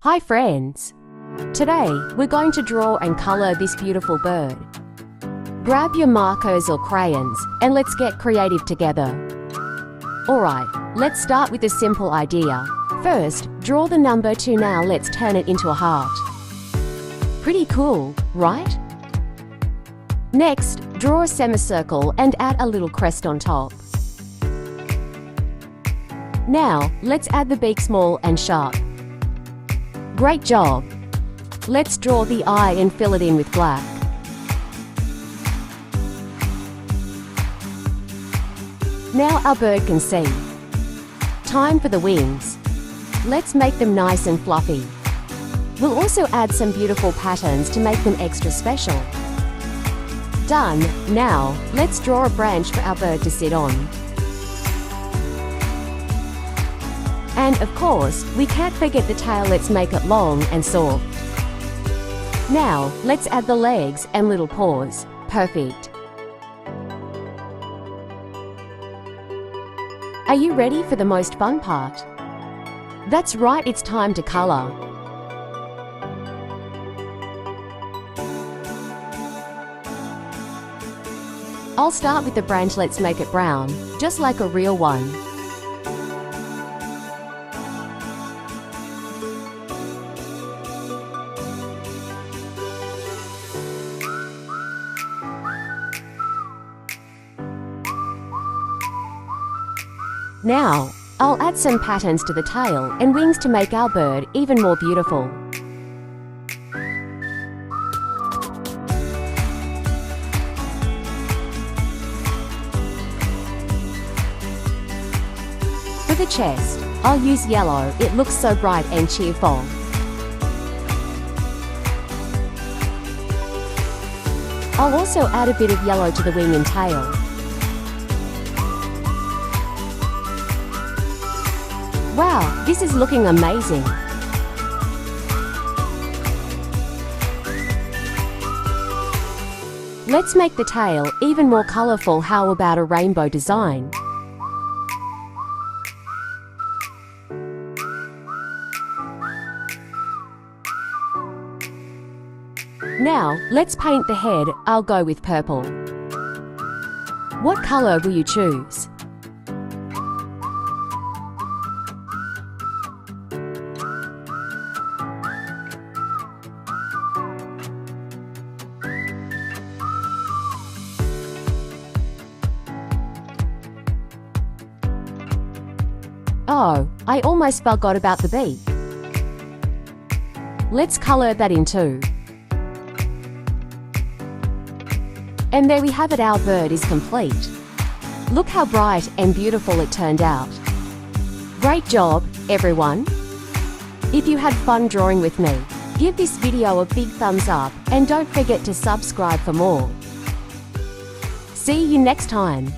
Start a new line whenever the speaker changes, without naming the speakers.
Hi friends! Today, we're going to draw and color this beautiful bird. Grab your markers or crayons and let's get creative together. Alright, let's start with a simple idea. First, draw the number 2. Now let's turn it into a heart. Pretty cool, right? Next, draw a semicircle and add a little crest on top. Now, let's add the beak small and sharp. Great job! Let's draw the eye and fill it in with black. Now our bird can see. Time for the wings. Let's make them nice and fluffy. We'll also add some beautiful patterns to make them extra special. Done! Now, let's draw a branch for our bird to sit on. And of course, we can't forget the tail. Let's make it long and soft. Now, let's add the legs and little paws. Perfect! Are you ready for the most fun part? That's right, it's time to color. I'll start with the branch. Let's make it brown, just like a real one. Now, I'll add some patterns to the tail and wings to make our bird even more beautiful. For the chest, I'll use yellow. It looks so bright and cheerful. I'll also add a bit of yellow to the wing and tail. Wow, this is looking amazing! Let's make the tail even more colorful. How about a rainbow design? Now, let's paint the head. I'll go with purple. What color will you choose? Oh, I almost forgot about the beak. Let's color that in too. And there we have it, our bird is complete. Look how bright and beautiful it turned out. Great job, everyone! If you had fun drawing with me, give this video a big thumbs up and don't forget to subscribe for more. See you next time!